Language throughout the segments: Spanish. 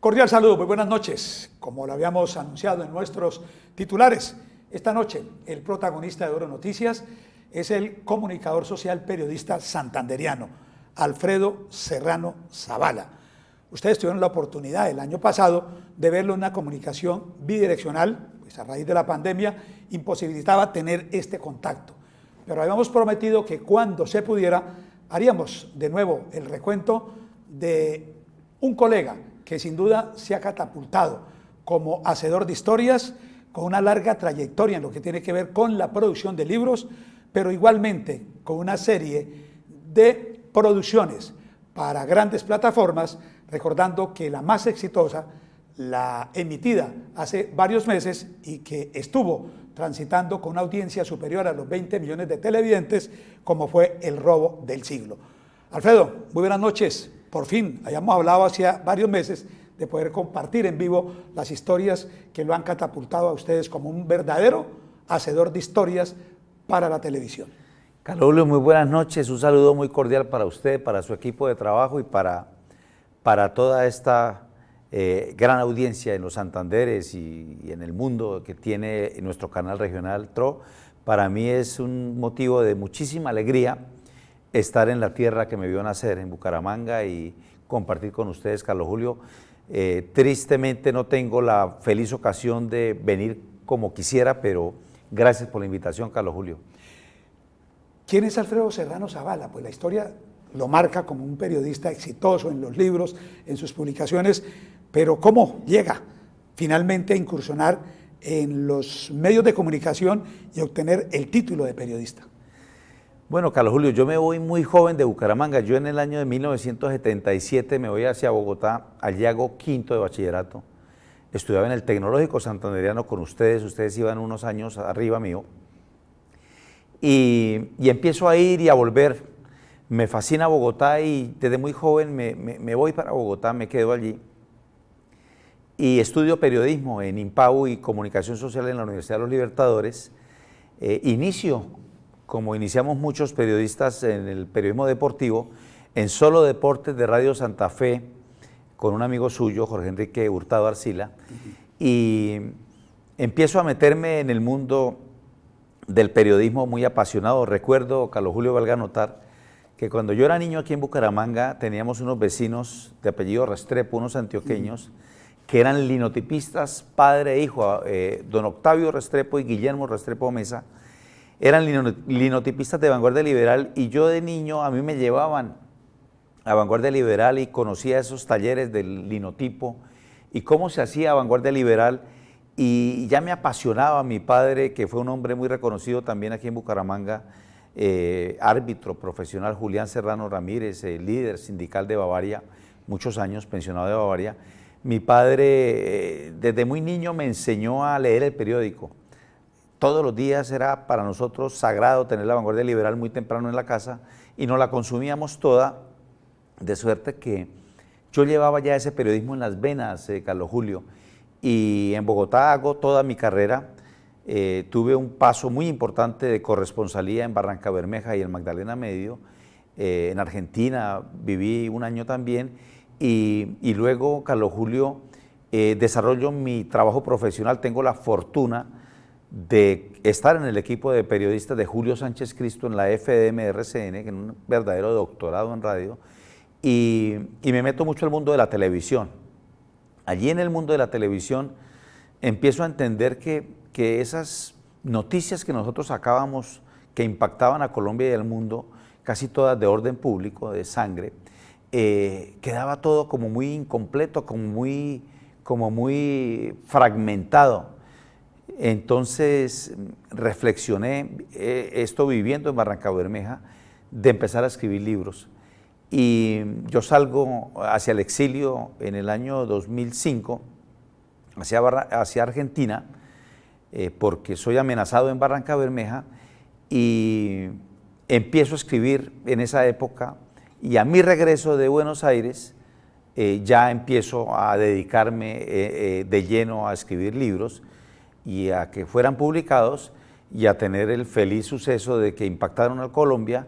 Cordial saludo, muy buenas noches. Como lo habíamos anunciado en nuestros titulares, esta noche el protagonista de Oro Noticias es el comunicador social periodista santanderiano, Alfredo Serrano Zavala. Ustedes tuvieron la oportunidad el año pasado de verlo en una comunicación bidireccional, pues a raíz de la pandemia imposibilitaba tener este contacto. Pero habíamos prometido que cuando se pudiera haríamos de nuevo el recuento de un colega que sin duda se ha catapultado como hacedor de historias, con una larga trayectoria en lo que tiene que ver con la producción de libros, pero igualmente con una serie de producciones para grandes plataformas, recordando que la más exitosa, la emitida hace varios meses y que estuvo transitando con una audiencia superior a los 20 millones de televidentes, como fue El Robo del Siglo. Alfredo, muy buenas noches. Por fin, habíamos hablado hacía varios meses de poder compartir en vivo las historias que lo han catapultado a ustedes como un verdadero hacedor de historias para la televisión. Carlos Julio, muy buenas noches, un saludo muy cordial para usted, para su equipo de trabajo y para toda esta gran audiencia en los Santanderes y en el mundo que tiene nuestro canal regional TRO. Para mí es un motivo de muchísima alegría estar en la tierra que me vio nacer, en Bucaramanga, y compartir con ustedes, Carlos Julio. Tristemente no tengo la feliz ocasión de venir como quisiera, pero gracias por la invitación, Carlos Julio. ¿Quién es Alfredo Serrano Zavala? Pues la historia lo marca como un periodista exitoso en los libros, en sus publicaciones, pero ¿cómo llega finalmente a incursionar en los medios de comunicación y obtener el título de periodista? Bueno, Carlos Julio, yo me voy muy joven de Bucaramanga. Yo en el año de 1977 me voy hacia Bogotá, allí hago quinto de bachillerato. Estudiaba en el Tecnológico Santanderiano con ustedes iban unos años arriba mío. Y empiezo a ir y a volver. Me fascina Bogotá y desde muy joven me voy para Bogotá, me quedo allí. Y estudio periodismo en IMPAU y comunicación social en la Universidad de los Libertadores. Inicio, como iniciamos muchos periodistas en el periodismo deportivo, en Solo Deportes de Radio Santa Fe, con un amigo suyo, Jorge Enrique Hurtado Arcila, y empiezo a meterme en el mundo del periodismo muy apasionado. Recuerdo, Carlos Julio, valga anotar, que cuando yo era niño aquí en Bucaramanga teníamos unos vecinos de apellido Restrepo, unos antioqueños, que eran linotipistas, padre e hijo, don Octavio Restrepo y Guillermo Restrepo Mesa. Eran linotipistas de Vanguardia Liberal y yo de niño a mí me llevaban a Vanguardia Liberal y conocía esos talleres del linotipo y cómo se hacía Vanguardia Liberal, y ya me apasionaba. Mi padre, que fue un hombre muy reconocido también aquí en Bucaramanga, árbitro profesional, Julián Serrano Ramírez, líder sindical de Bavaria, muchos años, pensionado de Bavaria. Mi padre desde muy niño me enseñó a leer el periódico. Todos los días era para nosotros sagrado tener la Vanguardia Liberal muy temprano en la casa y nos la consumíamos toda, de suerte que yo llevaba ya ese periodismo en las venas, Carlos Julio, y en Bogotá hago toda mi carrera. Tuve un paso muy importante de corresponsalía en Barrancabermeja y en Magdalena Medio. En Argentina viví un año también y luego, Carlos Julio, desarrollo mi trabajo profesional. Tengo la fortuna de estar en el equipo de periodistas de Julio Sánchez Cristo en la FDM RCN, que es un verdadero doctorado en radio, y me meto mucho en el mundo de la televisión. Allí en el mundo de la televisión empiezo a entender que esas noticias que nosotros sacábamos, que impactaban a Colombia y al mundo, casi todas de orden público, de sangre, quedaba todo como muy incompleto, como muy fragmentado. Entonces reflexioné, esto viviendo en Barrancabermeja, de empezar a escribir libros. Y yo salgo hacia el exilio en el año 2005, hacia Argentina, porque soy amenazado en Barrancabermeja, y empiezo a escribir en esa época, y a mi regreso de Buenos Aires ya empiezo a dedicarme de lleno a escribir libros y a que fueran publicados y a tener el feliz suceso de que impactaron a Colombia,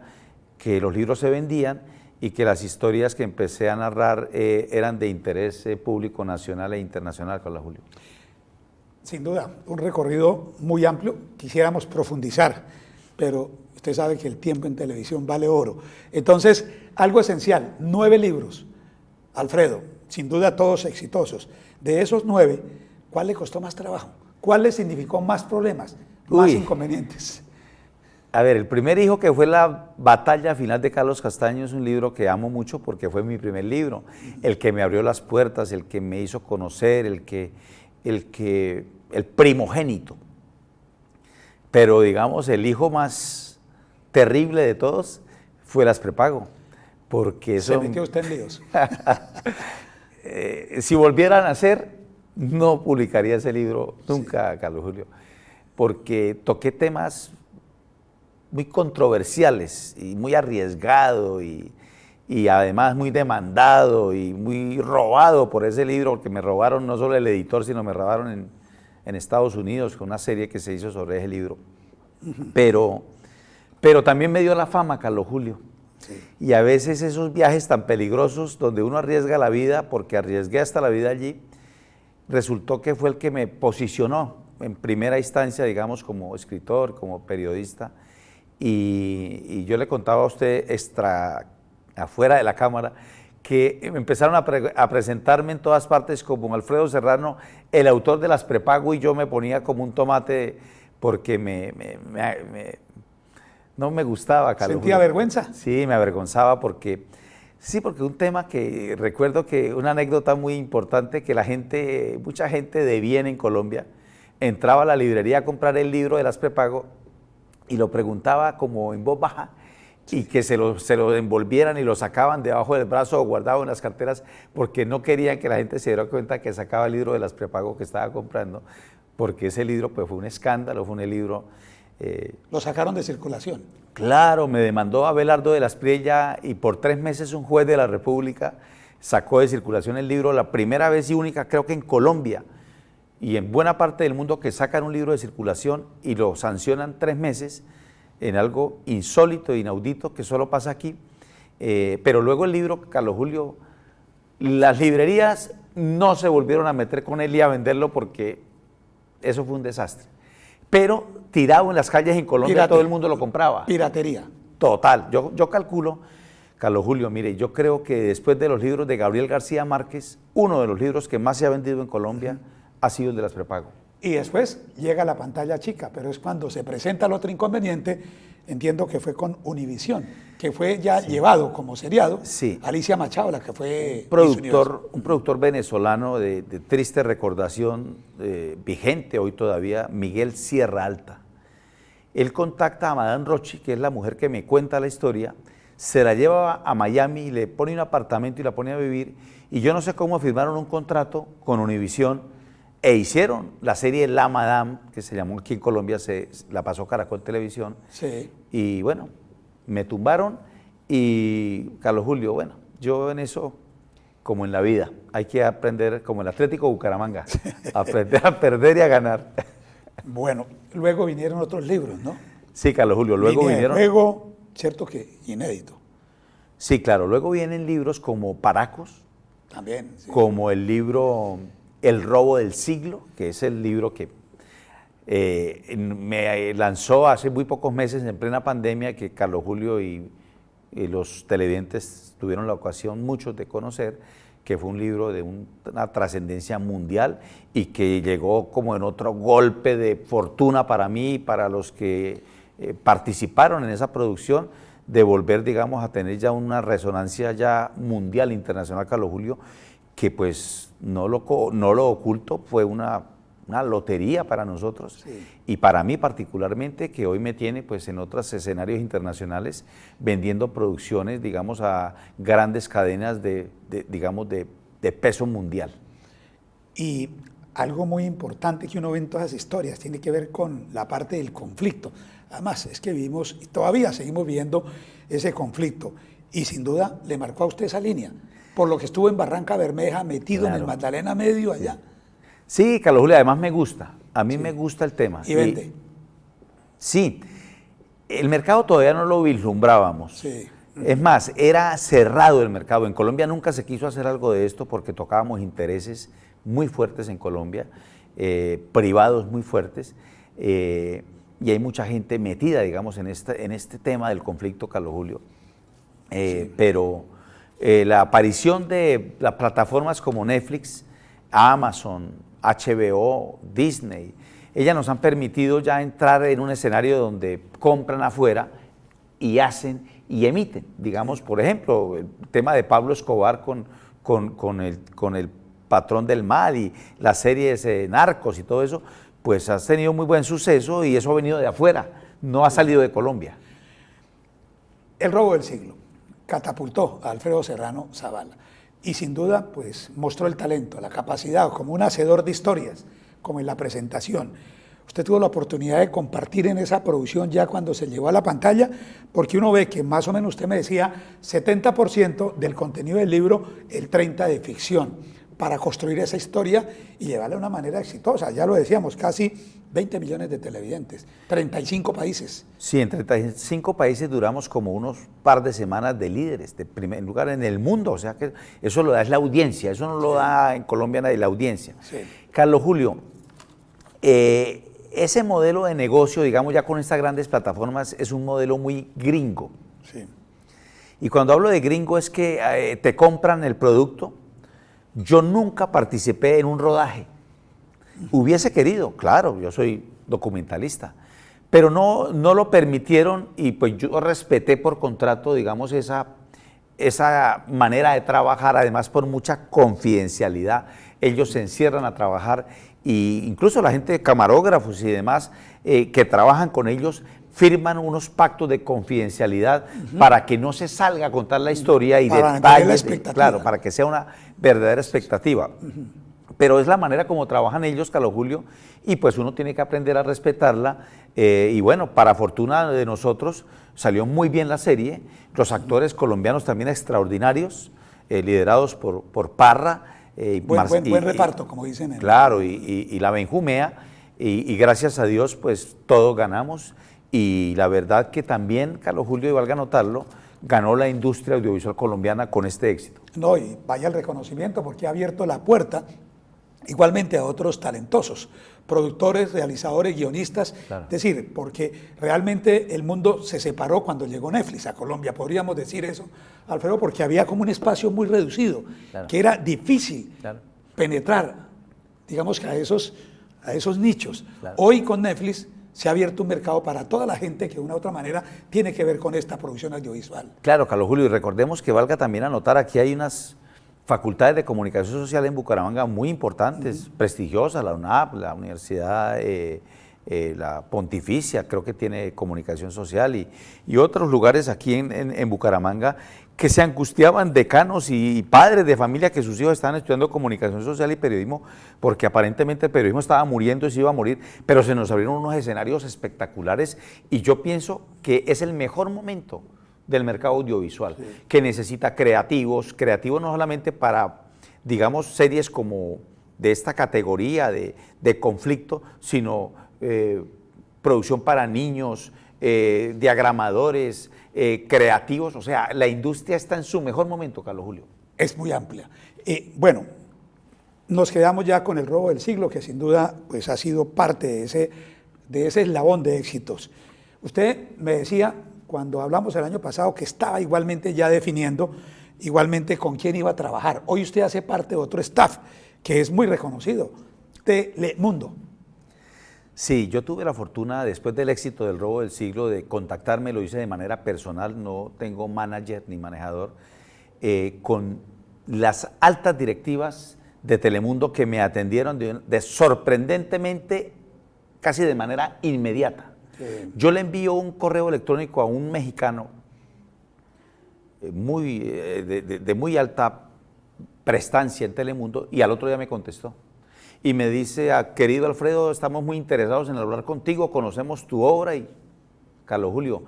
que los libros se vendían y que las historias que empecé a narrar eran de interés público nacional e internacional, Carlos Julio. Sin duda, un recorrido muy amplio, quisiéramos profundizar, pero usted sabe que el tiempo en televisión vale oro. Entonces, algo esencial, 9 libros, Alfredo, sin duda todos exitosos. De esos 9, ¿cuál le costó más trabajo? ¿Cuál le significó más problemas, más inconvenientes? A ver, el primer hijo, que fue La batalla final de Carlos Castaño, es un libro que amo mucho porque fue mi primer libro, el que me abrió las puertas, el que me hizo conocer, el primogénito. Pero digamos, el hijo más terrible de todos fue Las Prepago, porque eso... Se metió usted en líos. Si volvieran a nacer, no publicaría ese libro nunca, sí, Carlos Julio, porque toqué temas muy controversiales y muy arriesgado y además muy demandado y muy robado por ese libro, porque me robaron no solo el editor, sino me robaron en Estados Unidos con una serie que se hizo sobre ese libro. Pero también me dio la fama, Carlos Julio. Sí. Y a veces esos viajes tan peligrosos donde uno arriesga la vida, porque arriesgué hasta la vida allí, resultó que fue el que me posicionó en primera instancia, digamos, como escritor, como periodista. Y yo le contaba a usted afuera de la cámara que empezaron a presentarme en todas partes como Alfredo Serrano, el autor de Las Prepago, y yo me ponía como un tomate porque no me gustaba, Carlos. ¿Sentía vergüenza? Sí, me avergonzaba porque un tema que recuerdo, que una anécdota muy importante, que mucha gente de bien en Colombia entraba a la librería a comprar el libro de Las Prepago y lo preguntaba como en voz baja, y que se lo envolvieran y lo sacaban debajo del brazo o guardaban en las carteras, porque no querían que la gente se diera cuenta que sacaba el libro de Las Prepago que estaba comprando, porque ese libro pues fue un escándalo, fue un libro... lo sacaron de circulación. Claro, me demandó Abelardo de la Espriella y por 3 meses un juez de la República sacó de circulación el libro, la primera vez y única, creo que en Colombia y en buena parte del mundo, que sacan un libro de circulación y lo sancionan 3 meses en algo insólito e inaudito que solo pasa aquí. Pero luego el libro, Carlos Julio, las librerías no se volvieron a meter con él y a venderlo, porque eso fue un desastre. Pero tirado en las calles en Colombia, todo el mundo lo compraba. Piratería. Total. Yo calculo, Carlos Julio, mire, yo creo que después de los libros de Gabriel García Márquez, uno de los libros que más se ha vendido en Colombia ha sido el de Las Prepago. Y después llega la pantalla chica, pero es cuando se presenta el otro inconveniente, entiendo que fue con Univisión, que fue ya llevado como seriado. Sí. Alicia Machado, la que fue un productor venezolano de triste recordación, vigente hoy todavía, Miguel Sierra Alta. Él contacta a Madame Rochi, que es la mujer que me cuenta la historia, se la lleva a Miami, le pone un apartamento y la pone a vivir, y yo no sé cómo firmaron un contrato con Univisión e hicieron la serie La Madame, que se llamó aquí en Colombia, la pasó Caracol Televisión. Sí. Y bueno, me tumbaron y, Carlos Julio, bueno, yo en eso, como en la vida, hay que aprender, como el Atlético Bucaramanga, aprender a perder y a ganar. Bueno, luego vinieron otros libros, ¿no? Sí, Carlos Julio, luego vinieron... Luego, cierto que inédito. Sí, claro, luego vienen libros como Paracos. También. Sí. Como el libro El robo del siglo, que es el libro que me lanzó hace muy pocos meses, en plena pandemia, que Carlos Julio y los televidentes tuvieron la ocasión muchos de conocer, que fue un libro de una trascendencia mundial y que llegó como en otro golpe de fortuna para mí y para los que participaron en esa producción, de volver, digamos, a tener ya una resonancia ya mundial, internacional, Carlos Julio, que pues no lo oculto, fue una lotería para nosotros, sí, y para mí particularmente, que hoy me tiene pues en otros escenarios internacionales vendiendo producciones, digamos, a grandes cadenas de peso mundial. Y algo muy importante que uno ve en todas las historias tiene que ver con la parte del conflicto. Además, es que vivimos y todavía seguimos viendo ese conflicto, y sin duda le marcó a usted esa línea, por lo que estuvo en Barranca Bermeja, metido, claro, en el Magdalena Medio allá. Sí, Carlos Julio, además me gusta, a mí me gusta el tema. ¿Y vende? Sí, el mercado todavía no lo vislumbrábamos. Sí. Es más, era cerrado el mercado. En Colombia nunca se quiso hacer algo de esto porque tocábamos intereses muy fuertes en Colombia, privados muy fuertes, y hay mucha gente metida, digamos, en este tema del conflicto, Carlos Julio. Sí. Pero la aparición de las plataformas como Netflix, Amazon, HBO, Disney, ellas nos han permitido ya entrar en un escenario donde compran afuera y hacen y emiten. Digamos, por ejemplo, el tema de Pablo Escobar con el patrón del mal y las series Narcos y todo eso, pues ha tenido muy buen suceso y eso ha venido de afuera, no ha salido de Colombia. El robo del siglo catapultó a Alfredo Serrano Zavala y sin duda pues mostró el talento, la capacidad como un hacedor de historias, como en la presentación. Usted tuvo la oportunidad de compartir en esa producción ya cuando se llevó a la pantalla, porque uno ve que más o menos usted me decía 70% del contenido del libro, el 30% de ficción, para construir esa historia y llevarla de una manera exitosa. Ya lo decíamos, casi 20 millones de televidentes, 35 países. Sí, en 35 países duramos como unos par de semanas de líderes, de primer lugar en el mundo, o sea que eso lo da es la audiencia, eso no lo da en Colombia nadie, la audiencia. Sí. Carlos Julio, ese modelo de negocio, digamos ya con estas grandes plataformas, es un modelo muy gringo. Sí. Y cuando hablo de gringo es que te compran el producto. Yo nunca participé en un rodaje. Hubiese querido, claro, yo soy documentalista, pero no lo permitieron y pues yo respeté por contrato, digamos, esa manera de trabajar, además por mucha confidencialidad. Ellos se encierran a trabajar e incluso la gente de camarógrafos y demás que trabajan con ellos firman unos pactos de confidencialidad para que no se salga a contar la historia y detalles, claro, para que sea una verdadera expectativa. Pero es la manera como trabajan ellos, Carlos Julio, y pues uno tiene que aprender a respetarla. Y bueno, para fortuna de nosotros, salió muy bien la serie. Los actores colombianos también extraordinarios, liderados por Parra. Buen reparto, como dicen. Claro, y la Benjumea, y gracias a Dios, pues todos ganamos. Y la verdad que también, Carlos Julio, y valga notarlo, ganó la industria audiovisual colombiana con este éxito. No, y vaya el reconocimiento porque ha abierto la puerta igualmente a otros talentosos, productores, realizadores, guionistas, claro. Es decir, porque realmente el mundo se separó cuando llegó Netflix a Colombia, podríamos decir eso, Alfredo, porque había como un espacio muy reducido, claro. Que era difícil penetrar, digamos que a esos nichos. Claro. Hoy con Netflix se ha abierto un mercado para toda la gente que de una u otra manera tiene que ver con esta producción audiovisual. Claro, Carlos Julio, y recordemos que valga también anotar, aquí hay unas facultades de comunicación social en Bucaramanga muy importantes, prestigiosas, la UNAP, la Universidad la Pontificia, creo que tiene comunicación social, y otros lugares aquí en Bucaramanga que se angustiaban decanos y padres de familia que sus hijos estaban estudiando comunicación social y periodismo, porque aparentemente el periodismo estaba muriendo y se iba a morir, pero se nos abrieron unos escenarios espectaculares y yo pienso que es el mejor momento del mercado audiovisual, sí. Que necesita creativos no solamente para, digamos, series como de esta categoría de conflicto, sino producción para niños, diagramadores, creativos, o sea, la industria está en su mejor momento, Carlos Julio. Es muy amplia. Bueno, nos quedamos ya con el robo del siglo, que sin duda pues, ha sido parte de ese eslabón de éxitos. Usted me decía, cuando hablamos el año pasado, que estaba igualmente ya definiendo, igualmente con quién iba a trabajar. Hoy usted hace parte de otro staff, que es muy reconocido, Telemundo. Sí, yo tuve la fortuna, después del éxito del robo del siglo, de contactarme, lo hice de manera personal, no tengo manager ni manejador, con las altas directivas de Telemundo que me atendieron de sorprendentemente, casi de manera inmediata. Yo le envío un correo electrónico a un mexicano de muy alta prestancia en Telemundo y al otro día me contestó. Y me dice, querido Alfredo, estamos muy interesados en hablar contigo, conocemos tu obra y, Carlos Julio,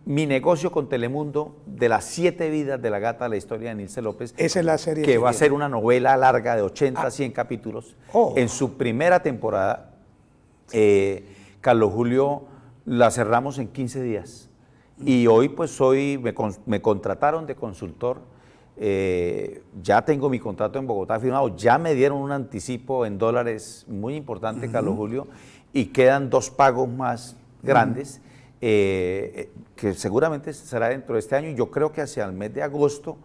mi negocio con Telemundo, de las 7 vidas de la gata, la historia de Nilce López, esa es la serie que va a ser una novela larga de 80 a 100 capítulos. En su primera temporada, Carlos Julio, la cerramos en 15 días. Y hoy pues me contrataron de consultor, ya tengo mi contrato en Bogotá firmado, ya me dieron un anticipo en dólares muy importante, Carlos Julio, y quedan 2 pagos más grandes, que seguramente será dentro de este año. Yo creo que hacia el mes de agosto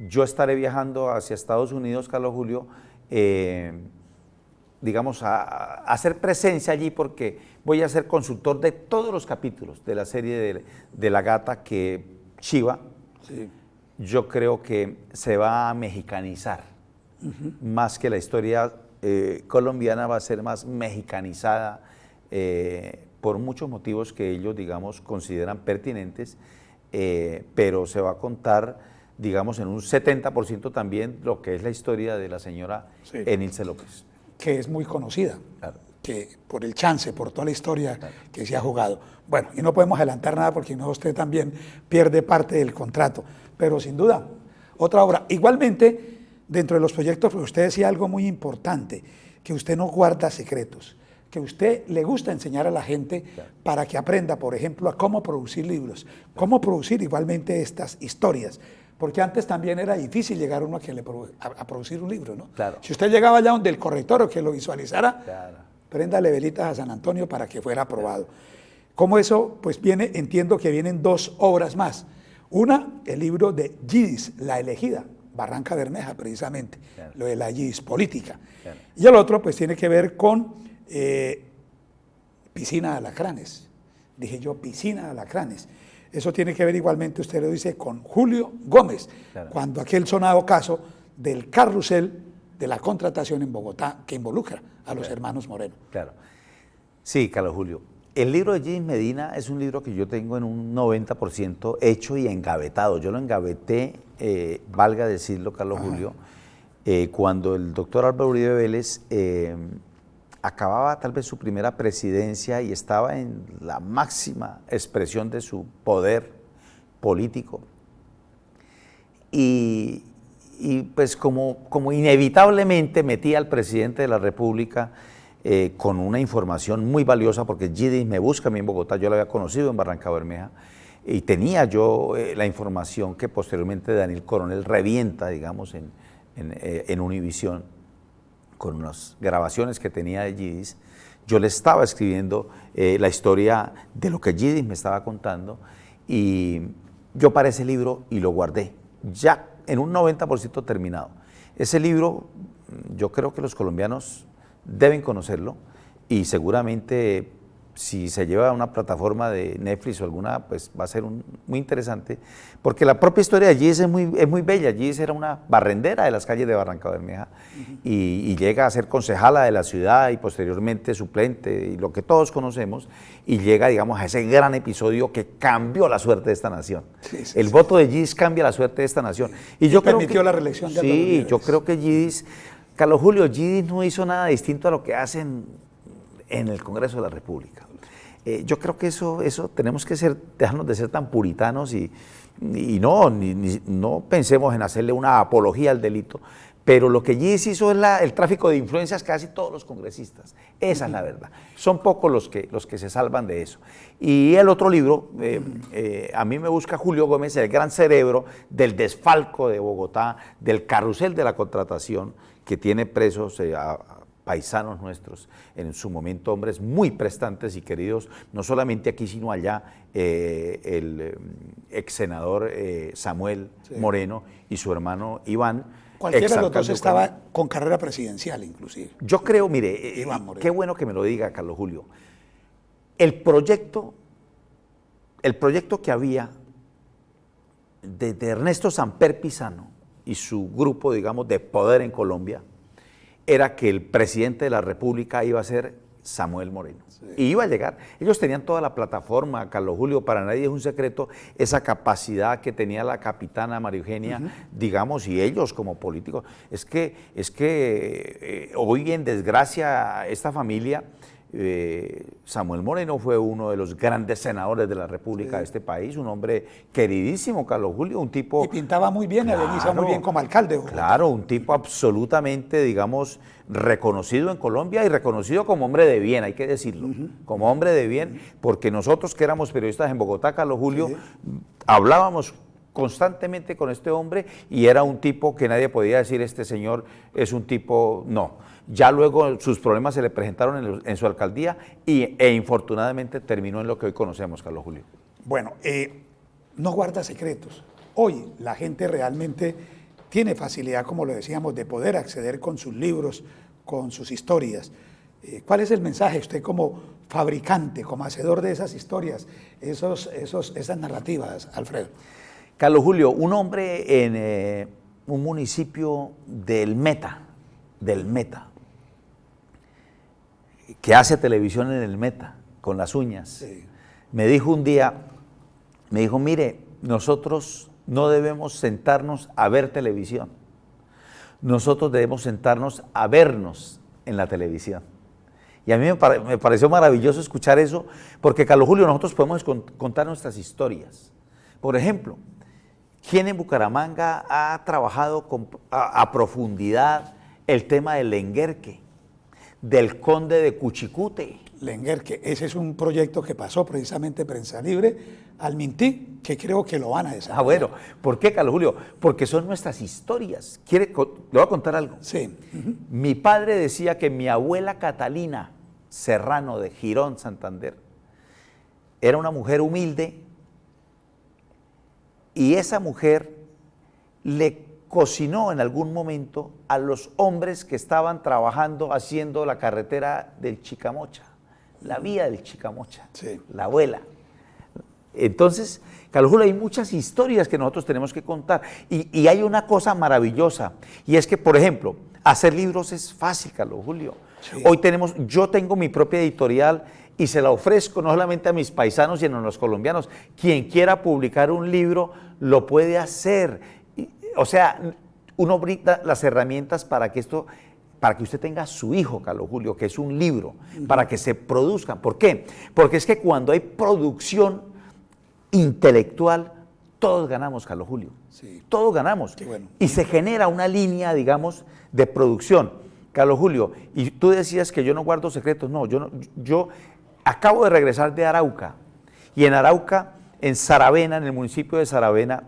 yo estaré viajando hacia Estados Unidos, Carlos Julio, digamos, a hacer presencia allí, porque voy a ser consultor de todos los capítulos de la serie de La Gata, que Chiva, Sí. yo creo que se va a mexicanizar, más que la historia colombiana va a ser más mexicanizada, por muchos motivos que ellos, digamos, consideran pertinentes, pero se va a contar, digamos, en un 70% también lo que es la historia de la señora Sí. Enilce López. Que es muy conocida, Claro. que por el chance, por toda la historia que se ha jugado. Bueno, y no podemos adelantar nada porque no, usted también pierde parte del contrato, pero sin duda, otra obra. Igualmente, dentro de los proyectos, pues usted decía algo muy importante, que usted no guarda secretos, que usted le gusta enseñar a la gente para que aprenda, por ejemplo, a cómo producir libros, cómo producir igualmente estas historias. Porque antes también era difícil llegar uno a producir un libro, ¿no? Claro. Si usted llegaba allá donde el corrector o que lo visualizara, Claro. préndale velitas a San Antonio para que fuera aprobado. Como eso, pues viene, entiendo que vienen 2 obras más. Una, el libro de Yidis, La Elegida, Barranca Bermeja, precisamente, Claro. lo de la Yidis política. Claro. Y el otro, pues tiene que ver con Piscina de Alacranes. Dije yo, Piscina de Alacranes. Eso tiene que ver igualmente, usted lo dice, con Julio Gómez, Claro. cuando aquel sonado caso del carrusel de la contratación en Bogotá que involucra a los hermanos Moreno. Claro. Sí, Carlos Julio. El libro de Jidis Medina es un libro que yo tengo en un 90% hecho y engavetado. Yo lo engaveté, valga decirlo, Carlos Julio, cuando el doctor Álvaro Uribe Vélez acababa tal vez su primera presidencia y estaba en la máxima expresión de su poder político. Y pues como inevitablemente metí al presidente de la República con una información muy valiosa, porque Yidis me busca a mí en Bogotá, yo lo había conocido en Barranca Bermeja, y tenía yo la información que posteriormente Daniel Coronel revienta, digamos, en Univisión, con unas grabaciones que tenía de Yidis. Yo le estaba escribiendo la historia de lo que Yidis me estaba contando, y yo paré ese libro y lo guardé, ya en un 90% terminado. Ese libro, yo creo que los colombianos deben conocerlo, y seguramente si se lleva a una plataforma de Netflix o alguna, pues va a ser muy interesante, porque la propia historia de Yidis es muy bella. Yidis era una barrendera de las calles de Barranca Bermeja, y llega a ser concejala de la ciudad y posteriormente suplente, y lo que todos conocemos, y llega, digamos, a ese gran episodio que cambió la suerte de esta nación. Sí, El voto de Yidis cambia la suerte de esta nación. Y yo creo permitió que, la reelección de Álvaro Sí, Uribe yo Vélez. creo que Yidis, Carlos Julio, Yidis no hizo nada distinto a lo que hacen en el Congreso de la República. Yo creo que eso tenemos que dejarnos de ser tan puritanos y no pensemos en hacerle una apología al delito, pero lo que Yidis hizo es el tráfico de influencias que casi todos los congresistas. Esa es la verdad. Son pocos los que se salvan de eso. Y el otro libro, a mí me busca Julio Gómez, el gran cerebro del desfalco de Bogotá, del carrusel de la contratación, que tiene presos paisanos nuestros, en su momento hombres muy prestantes y queridos, no solamente aquí sino allá, el ex senador Samuel Moreno y su hermano Iván. Cualquiera de los dos exalcalde estaba con carrera presidencial, inclusive. Yo creo, mire, Iván Moreno. qué bueno que me lo diga, Carlos Julio. El proyecto que había de Ernesto Samper Pizano y su grupo, digamos, de poder en Colombia, era que el presidente de la República iba a ser Samuel Moreno. Y iba a llegar. Ellos tenían toda la plataforma, Carlos Julio, para nadie es un secreto, esa capacidad que tenía la capitana María Eugenia, digamos, y ellos como políticos. Es que hoy en desgracia esta familia Samuel Moreno fue uno de los grandes senadores de la República de este país, un hombre queridísimo, Carlos Julio, un tipo... Y pintaba muy bien, claro, inició muy bien como alcalde. Claro, un tipo absolutamente, digamos, reconocido en Colombia y reconocido como hombre de bien, hay que decirlo, como hombre de bien, porque nosotros que éramos periodistas en Bogotá, Carlos Julio, hablábamos constantemente con este hombre y era un tipo que nadie podía decir, este señor es un tipo, no. Ya luego sus problemas se le presentaron en su alcaldía e infortunadamente terminó en lo que hoy conocemos, Carlos Julio. Bueno, no guarda secretos. Hoy la gente realmente tiene facilidad, como lo decíamos, de poder acceder con sus libros, con sus historias. ¿Cuál es el mensaje usted como fabricante, como hacedor de esas historias, esas narrativas, Alfredo? Carlos Julio, un hombre en un municipio del Meta, que hace televisión en el Meta, con las uñas, me dijo un día, mire, nosotros no debemos sentarnos a ver televisión, nosotros debemos sentarnos a vernos en la televisión. Y a mí me pareció maravilloso escuchar eso, porque Carlos Julio, nosotros podemos contar nuestras historias. Por ejemplo, ¿quién en Bucaramanga ha trabajado a profundidad el tema del Lenguerque, del Conde de Cuchicute? Lenguerque, ese es un proyecto que pasó precisamente Prensa Libre al Mintí, que creo que lo van a desarrollar. Ah, bueno, ¿por qué, Carlos Julio? Porque son nuestras historias. Le voy a contar algo. Sí. Mi padre decía que mi abuela Catalina Serrano de Girón, Santander, era una mujer humilde y esa mujer le cocinó en algún momento a los hombres que estaban trabajando haciendo la carretera del Chicamocha, la vía del Chicamocha, la abuela. Entonces, Carlos Julio, hay muchas historias que nosotros tenemos que contar y hay una cosa maravillosa y es que, por ejemplo, hacer libros es fácil, Carlos Julio. Sí. Yo tengo mi propia editorial y se la ofrezco no solamente a mis paisanos, sino a los colombianos. Quien quiera publicar un libro lo puede hacer. O sea, uno brinda las herramientas para que usted tenga su hijo, Carlos Julio, que es un libro, para que se produzcan. ¿Por qué? Porque es que cuando hay producción intelectual, todos ganamos, Carlos Julio. Sí. Todos ganamos. Bueno. Y se genera una línea, digamos, de producción. Carlos Julio, y tú decías que yo no guardo secretos. No, yo acabo de regresar de Arauca. Y en Arauca, en Saravena, en el municipio de Saravena,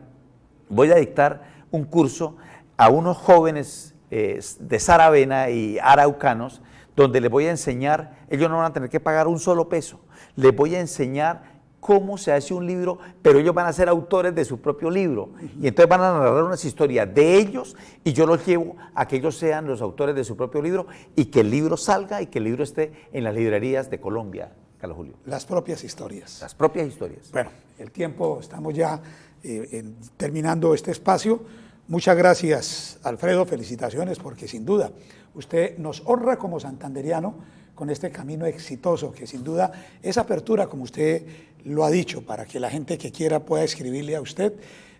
voy a dictar un curso a unos jóvenes de Saravena y araucanos, donde les voy a enseñar, ellos no van a tener que pagar un solo peso, les voy a enseñar cómo se hace un libro, pero ellos van a ser autores de su propio libro, y entonces van a narrar unas historias de ellos, y yo los llevo a que ellos sean los autores de su propio libro, y que el libro salga, y que el libro esté en las librerías de Colombia, Carlos Julio. Las propias historias. Las propias historias. Bueno, el tiempo, estamos ya terminando este espacio. Muchas gracias, Alfredo, felicitaciones, porque sin duda usted nos honra como santanderiano con este camino exitoso, que sin duda esa apertura, como usted lo ha dicho, para que la gente que quiera pueda escribirle a usted,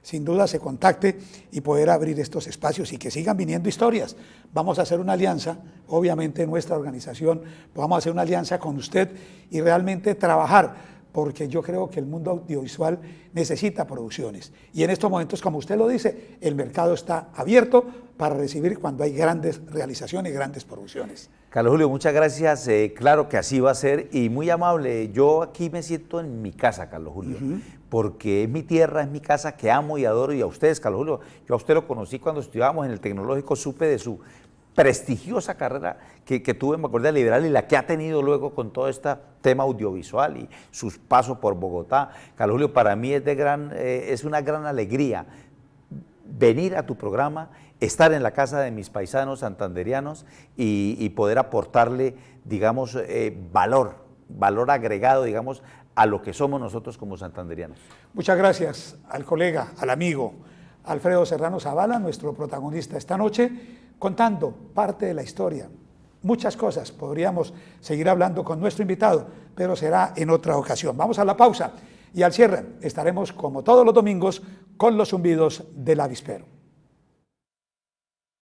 sin duda se contacte y poder abrir estos espacios y que sigan viniendo historias. Vamos a hacer una alianza, obviamente nuestra organización, vamos a hacer una alianza con usted y realmente trabajar, porque yo creo que el mundo audiovisual necesita producciones. Y en estos momentos, como usted lo dice, el mercado está abierto para recibir cuando hay grandes realizaciones y grandes producciones. Carlos Julio, muchas gracias. Claro que así va a ser y muy amable. Yo aquí me siento en mi casa, Carlos Julio, porque es mi tierra, es mi casa que amo y adoro. Y a ustedes, Carlos Julio, yo a usted lo conocí cuando estudiábamos en el Tecnológico, supe de su prestigiosa carrera que tuvo en Vanguardia Liberal y la que ha tenido luego con todo este tema audiovisual y sus pasos por Bogotá. Carlos Julio, para mí es una gran alegría venir a tu programa, estar en la casa de mis paisanos santanderianos y poder aportarle, digamos, valor agregado, digamos, a lo que somos nosotros como santanderianos. Muchas gracias al colega, al amigo Alfredo Serrano Zavala, nuestro protagonista esta noche, contando parte de la historia. Muchas cosas, podríamos seguir hablando con nuestro invitado, pero será en otra ocasión. Vamos a la pausa y al cierre estaremos, como todos los domingos, con los zumbidos del avispero.